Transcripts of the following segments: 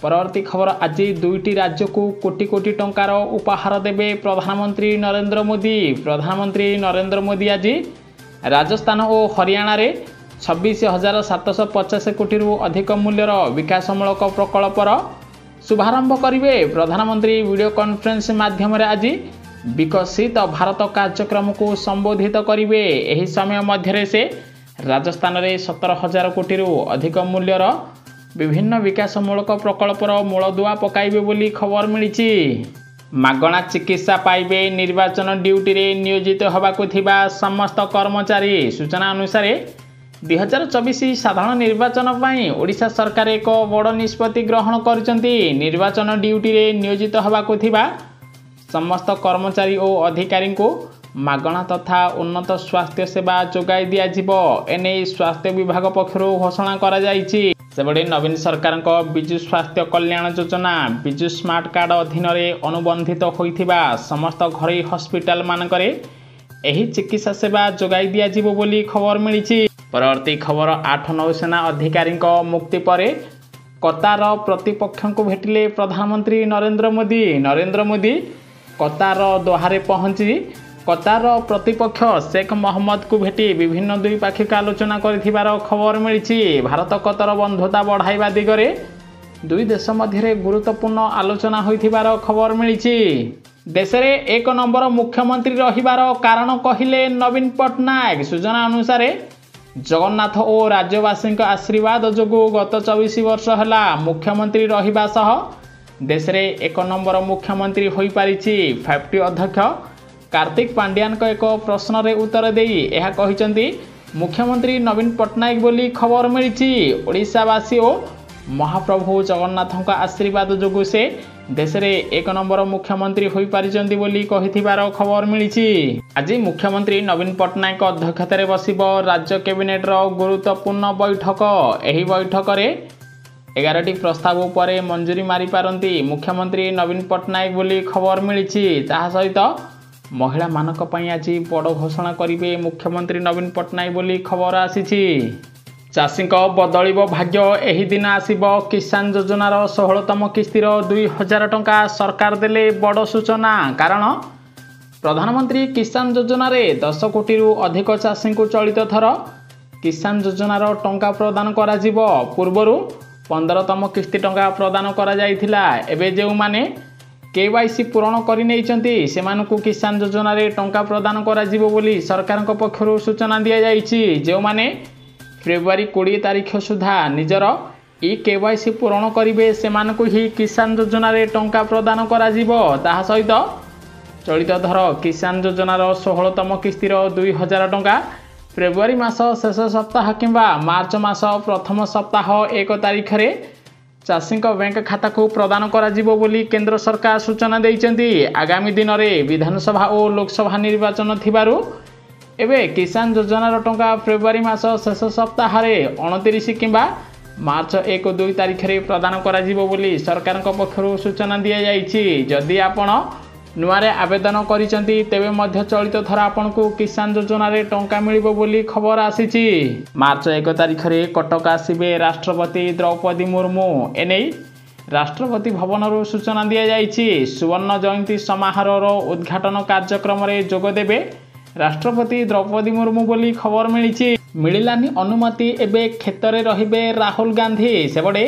परवर्ती खबर आज दुईटी राज्य को कोटी कोटी टंकार उपहार देवे प्रधानमंत्री नरेंद्र मोदी। प्रधानमंत्री नरेंद्र मोदी आज राजस्थान और हरियाणा रे 26,750 कोटी अधिक मूल्यर विकासमूलक प्रकल्पर शुभारंभ करेंगे। प्रधानमंत्री वीडियो कॉन्फ्रेंस माध्यम आज विकसित भारत कार्यक्रम को संबोधित करेंगे। यही समय मध्य से राजस्थान में 17,000 कोटी अधिक मूल्यर विभिन्न विकासमूलक प्रकल्पर मूलदुआ पकाइबे बोली खबर मिली। मागणा चिकित्सा पाइबे निर्वाचन ड्यूटी रे नियोजित होबाकु थिबा समस्त कर्मचारी। सूचना अनुसार 2024 साधारण निर्वाचन पाई ओडिशा सरकार एक बड़ निष्पत्ति ग्रहण करिसंती। निर्वाचन ड्यूटी रे नियोजित होबाकु थिबा समस्त कर्मचारी और अधिकारी को मागणा तथा उन्नत स्वास्थ्य सेवा जोगाई दिया जिवो। एने स्वास्थ्य विभाग पक्षरु घोषणा करा जायछि। सेबडे नवीन सरकार विजु स्वास्थ्य कल्याण योजना विजु स्मार्ट कार्ड अधीन अनुबंधित होइथिबा समस्त घरोई हॉस्पिटल मानकरे एही चिकित्सा सेवा जोगाई दिया जिवो बोली खबर मिली। परवर्ती खबर 8 नौसेना अधिकारी मुक्ति पर कतार प्रतिपक्ष को भेटिले प्रधानमंत्री नरेंद्र मोदी। नरेंद्र मोदी कतार दोहारे पहुंची कतार प्रतिपक्ष शेख मोहम्मद को भेटी विभिन्न द्विपाक्षिक आलोचना कर खबर मिली। भारत कतर बंधुता बढ़ाइबा दिगरे दुई देश मध्य गुरुत्वपूर्ण आलोचना होइथिबार खबर मिली। देश में एक नंबर मुख्यमंत्री रहिबार कारण कहिले नवीन पट्टनायक। सूचना अनुसार जगन्नाथ और राज्यवासी आशीर्वाद जोगु गत 24 वर्ष है मुख्यमंत्री रहिबा सह देश में एक नंबर मुख्यमंत्री हो पारिछि। 5T अध्यक्ष कार्तिक पांड्यान को एक प्रश्न रे उत्तर देई यह कहिसंती मुख्यमंत्री नवीन पट्टनायक बोली खबर मिली। ओडिशावासी और महाप्रभु जगन्नाथ का आशीर्वाद जोगु से देश में एक नंबर मुख्यमंत्री हो पारिसंती बोली कहिथिबार खबर मिली। आज मुख्यमंत्री नवीन पट्टनायक अध्यक्षतार बसिब राज्य कैबिनेट रो गुरुत्वपूर्ण बैठक। एही बैठक रे 11टी प्रस्ताव पर मंजूरी मारी पारंती मुख्यमंत्री नवीन पट्टनायक बोली खबर मिली। ता सहित महिला मानक पई आज बड़ घोषणा करेंगे मुख्यमंत्री नवीन पट्टनायक बोली खबर आसीछि। चाषी बदलिब भाग्य एही दिन आसिब किसान योजनार 16तम किस्तिर 2,000 टंका सरकार देले बड़ सूचना। कारण प्रधानमंत्री किसान योजनार 10 कोटी अधिक चाषी को चलित थर किसान योजनार टंका प्रदान करा जिवो। पूर्वरु 15तम किस्ती टंका प्रदान करा जायथिला। एबे जेउ माने KYC पूरण करि नैचंती सेमानकु किसान योजना रे टंका प्रदान करा जिवो बोली सरकार पक्षरु सूचना दिया जायछि। जेउ माने फेब्रुआरी 20 तारिख सुधा निजर KYC पूरण करिवे सेमानकु ही किसान योजना रे टंका प्रदान करा जिवो। ताहा सहित चलित धर किसान योजनार 16तम किस्तिर 2,000 टंका फेब्रुआरी मास शेष सप्ताह किंबा मार्च मास प्रथम सप्ताह 1 तारिख रे चाषी बैंक खाता को प्रदान करा जिवो बोली केंद्र सरकार सूचना देइचंती। आगामी दिन में विधानसभा और लोकसभा निर्वाचन थिबारु एबे किसान योजनार टंका फेब्रुआरी मास शेष सप्ताह 29 किंबा मार्च 1-2 तारिख रे प्रदान करा जिवो बोली सरकार पक्षरु सूचना दिया जायछि। जदि आपण नुआरे आवेदन करिसंती तेबे मध्य चलित थर आपनकु किसान योजना रे टंका मिलिबो बोली खबर आसीछि। मार्च 1 तारिख रे कटक आसिबे राष्ट्रपति द्रौपदी मुर्मू। एने राष्ट्रपति भवन रो सूचना दिया जायछि। सुवर्ण जयंती समारोह उद्घाटन कार्यक्रम रे जोग देबे राष्ट्रपति द्रौपदी मुर्मू बोली खबर मिलिछि। मिलिलानी अनुमति एबे क्षेत्र रहिबे राहुल गांधी। सेबडे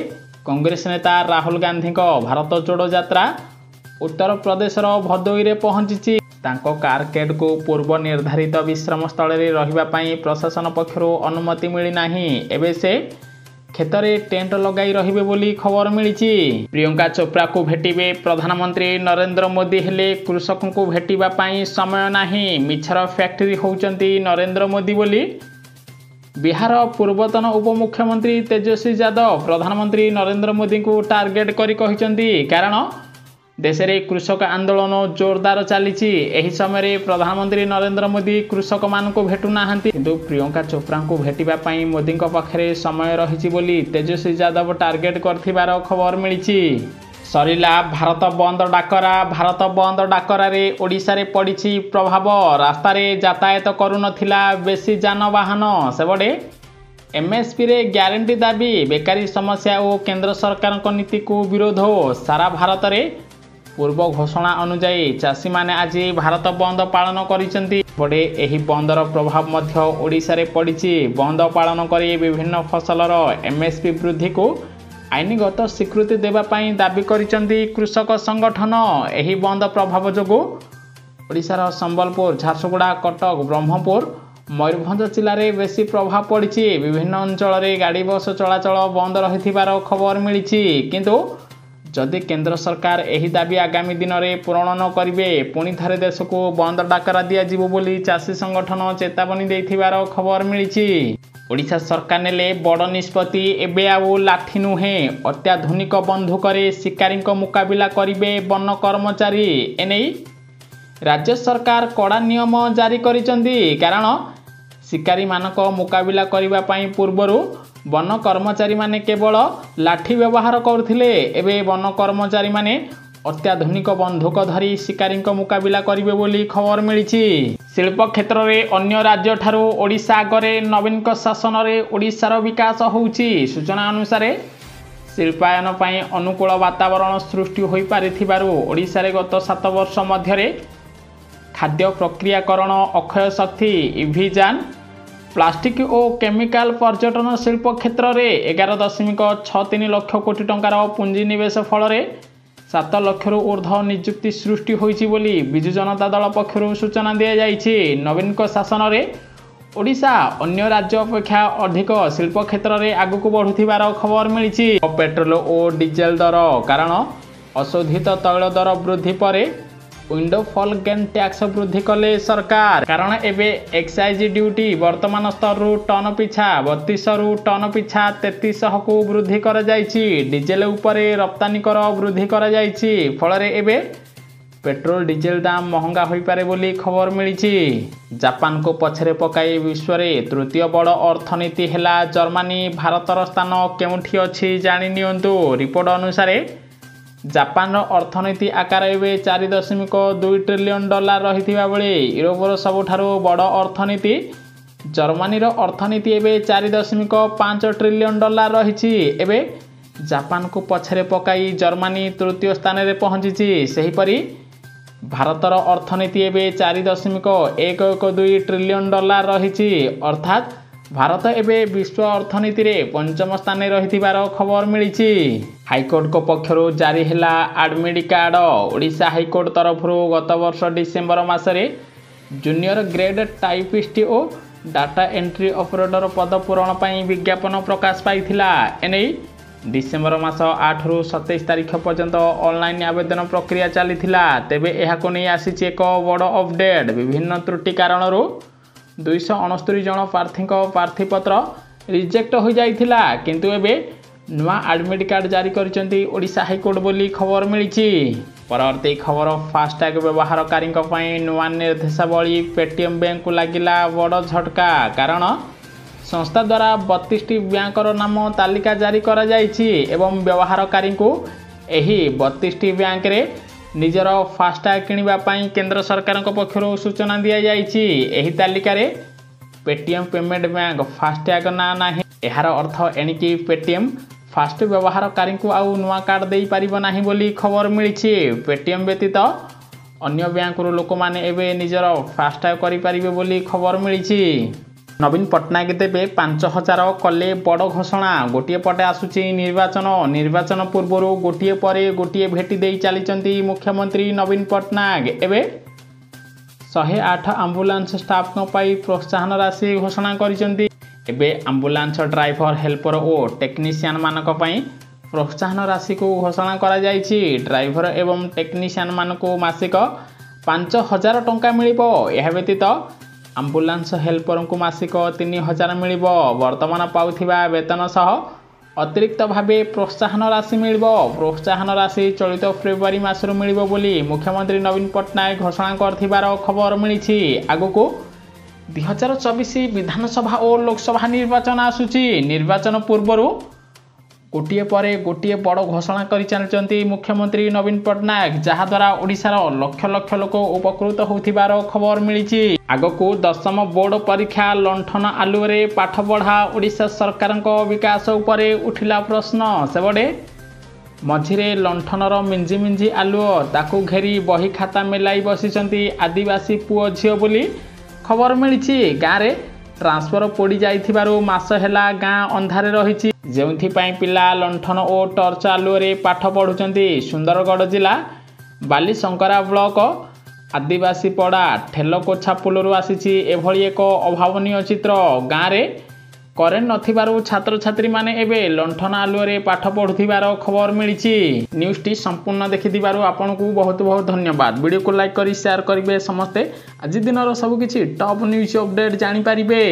कांग्रेस नेता राहुल गांधी को भारत जोड़ो यात्रा उत्तर प्रदेश भदोई रे पहुंची। तांको कारकेड को पूर्व निर्धारित विश्राम स्थल रे रहिबा पई प्रशासन पक्षरु अनुमति मिली नाही। एबे से क्षेत्र टेंट लगाई रहिबे बोली खबर मिली। प्रियंका चोप्रा को भेटिबे प्रधानमंत्री नरेंद्र मोदी हेले कृषकों को भेटिबा पई समय नाही। मिछर फैक्ट्री होउचंती नरेंद्र मोदी बोली बिहार पूर्वतन उपमुख्यमंत्री तेजस्वी यादव प्रधानमंत्री नरेंद्र मोदी को टार्गेट करी कहिसंती। कारण देश में कृषक आंदोलन जोरदार चली। समय प्रधानमंत्री नरेंद्र मोदी कृषक मान को भेटू ना किंतु प्रियंका चोप्रा को भेटिबा पई मोदी पाखे समय रही बोली तेजस्वी यादव टार्गेट कर खबर मिली। सरिला भारत बंद डाकरा। भारत बंद डाकरा रे ओडिशा रे पड़ी प्रभाव। रास्तार यातायात करुनथिला बेसी जानवाहन। सेबडे एमएसपी रे ग्यारंटी दाबी बेकारी समस्या और केंद्र सरकार नीति को विरोध सारा भारत में पूर्व घोषणा अनुजाई चाषी माने आज भारत बंद पालन करे एही बंदर प्रभाव मध्य ओडिशा रे पड़ी बंद पालन करी विभिन्न फसलर एमएसपी वृद्धि को आईनगत स्वीकृति देवाई दाबी करिसेंती कृषक संगठन। एही बंद प्रभाव जोगु ओडिशार संबलपुर झारसुगुड़ा कटक ब्रह्मपुर मयूरभंज जिले में बेसी प्रभाव पड़ी विभिन्न अंचल में गाड़ी बस चलाचल बंद रही खबर मिली किंतु जदि केंद्र सरकार एही दाबी आगामी दिन में पूरण न करेंगे पुणी थे देश को बंद डाकरा दिज्व बोली चाषी संगठन चेतावनी देथिबार खबर मिली। ओडिशा सरकार नेले बड़ निष्पत्ति एबे आउ लाठी नुहे अत्याधुनिक बंधुक शिकारी मुकाबिला करेंगे वन कर्मचारी एने राज्य सरकार कड़ा नियम जारी करिसेंती कारण शिकारी मानक मुकाबिला करने पूर्वर वन कर्मचारी माने केवल लाठी व्यवहार करथिले एबे वन कर्मचारी माने अत्याधुनिक बंधुक धरी शिकारी मुकाबिला करिवे बोली खबर मिली। शिल्प क्षेत्र में अन्य राज्य ठारू ओडिशा आगरे नवीन शासन में ओडिशार विकास होउची। सूचना अनुसार शिल्पायन पाई अनुकूल वातावरण सृष्टि होई पारिथिबारु ओडिशा रे गत 7 वर्ष मध्य खाद्य प्रक्रियाकरण अक्षय शक्ति इभिजान प्लास्टिक और केमिकल पर्यटन शिल्प क्षेत्र में 11.63 लाख कोटी टंकार पुंजीनिवेश फल 7 लाख ऊर्ध्व निजुक्ति सृष्टि होइछि बोली बिजु जनता दल पक्षरु सूचना दी जाइछि। नवीन शासन में ओडिशा अन्य राज्य अपेक्षा अधिक शिल्प क्षेत्र में आगक बढ़ुथिबार खबर मिली। पेट्रोल और डीजेल दर कारण अशोधित तैल दर वृद्धि पर विंडोफॉल गेन टैक्स वृद्धि कले सरकार कारण एबे एक्साइज ड्यूटी वर्तमान स्तर रु टन पिछा 32 रु टन पिछा 3300 को वृद्धि कर जाइछि। डीजेल उपरे रप्तानी कर वृद्धि कर जाइछि फल रे एबे पेट्रोल डीजेल दाम महंगा होई पारे बोली खबर मिली। जापान को पछरे पकाई विश्व रे तृतीय बड़ अर्थनीति हैला जर्मनी। भारतर स्थान केउठी अछि जानि नियंतु। रिपोर्ट अनुसार जापान अर्थनीति आकार एवं 4.2 ट्रिलियन डॉलर रही बेले यूरोपर सबुठारु बड़ अर्थनीति जर्मनीर अर्थनीति एवं 4.5 ट्रिलियन डॉलर रही। एवं जापान को पछरे पकाई जर्मनी तृतीय स्थान में पहुंची। सेहीपरि भारतर अर्थनीति एवं 4.112 ट्रिलियन डॉलर रही अर्थात भारत एवं विश्व अर्थनीति रे पंचम स्थान रही खबर मिली। हाईकोर्ट को पक्षरु जारी हैला एडमिट कार्ड। ओडिशा हाईकोर्ट तरफ गत वर्ष डिसेम्बर मासरे जूनियर ग्रेड टाइपिस्ट और डाटा एंट्री ऑपरेटर पद पूरण पर विज्ञापन प्रकाश पाइथिला। एने डिसेम्बर मास 8 रु 27 तारीख पर्यंत ऑनलाइन आवेदन प्रक्रिया चलीथिला। तेबे एहाको नै आसीछि एक बड़ अपडेट। विभिन्न त्रुटि कारणरू 269 जन प्रार्थी प्रार्थीपत्र रिजेक्ट हो जाइथिला किंतु एबे नुआ एडमिट कार्ड जारी करिसेंती ओडिशा हाईकोर्ट बोली खबर मिली। परवर्ती खबर फास्टैग व्यवहारकारी नुआ निर्देशावली पेटीएम बैंक को लगिला बड़ झटका कारण संस्था द्वारा 32टी बैंकर नाम तालिका जारी करा जाइछि एवं व्यवहारकारी को एही 32टी बैंक रे निजर फास्टैग किनिबा पई केंद्र सरकार पक्षर सूचना दि जाइछि। एही तालिका रे पेटीएम पेमेंट बैंक फास्टैग ना नाही। एहार अर्थ एणिकी पेटीएम फास्ट व्यवहारकारी को आउ नुआ कार्ड दे पारिबो नाही बोली खबर मिली। पेटीएम व्यतीत अन्य बैंक लोक माने एबे निजर फास्टैग करि पारिबे बोली खबर मिली। नवीन पट्टनायक देवे 5000 कले बड़ घोषणा। गोटे पटे आसुची निर्वाचन पूर्वर गोटे परे गोटे भेटी दे चली मुख्यमंत्री नवीन पट्टनायक एवं 108 आंबुलांस स्टाफ प्रोत्साहन राशि घोषणा करिसेंती। एबे आंबुलांस ड्राइवर हेल्पर और टेक्नीशियन मानक पई प्रोत्साहन राशि को घोषणा करा जाइछि। ड्राइवर एवं टेक्नीशियन मानको मासिक 5000 टंका मिलिबो। एहा व्यतीत आंबुलांस हेल्पर को मासिक 3000 मिलिबो। वर्तमान पाउथिबा वेतन सह अतिरिक्त भावे प्रोत्साहन राशि मिलिबो। प्रोत्साहन राशि चलित फेब्रुआरी मासरु मिलिबो बोली मुख्यमंत्री नवीन पट्टनायक घोषणा करथिबार खबर मिलिछि। आगको 2024 विधानसभा और लोकसभा निर्वाचन आसुची। निर्वाचन पूर्वरु गोटे पर गोटे बड़ घोषणा कर चलती मुख्यमंत्री नवीन पट्टनायक जहाद्वारा ओडिशार लक्ष लक्ष लोक उपकृत होथिबार खबर मिली। आगकू दशम बोर्ड परीक्षा लंठन आलुरे पाठ पढ़ा ओडिशा सरकार विकास उपरे उठिला प्रश्न। सेबड़े मझिरे लंठनर मिंजी मिंजी आलुओ ताकू घेरी बही खाता मेलाई बसिचंती आदिवासी पुओ झियो बोली खबर मिली। गाँव में ट्रांसफर पोड़ी जाइथिबारु मास हेला गाँ अंधारे रहिछि जेउथिपाई पिला लंठन और टर्च आलुरे पाठ पढ़ुचंती। सुंदरगढ़ जिला बालीशंकरा ब्लॉक आदिवासी पड़ा ठेलकोछा पुलरू आसीछि एभली एक अभावनीय चित्र। गाँव में करेन्ट नथिबारु छात्र छात्री माने एबे लंठन आलुरे पाठ पढ़ुथिबार खबर मिली। न्यूज़ टी संपूर्ण देखिथिबारु आपनकू बहुत बहुत धन्यवाद। वीडियो को लाइक करी शेयर करिवे समस्ते। आज दिनर सब किछि टॉप न्यूज़ अपडेट जानि पारिबे।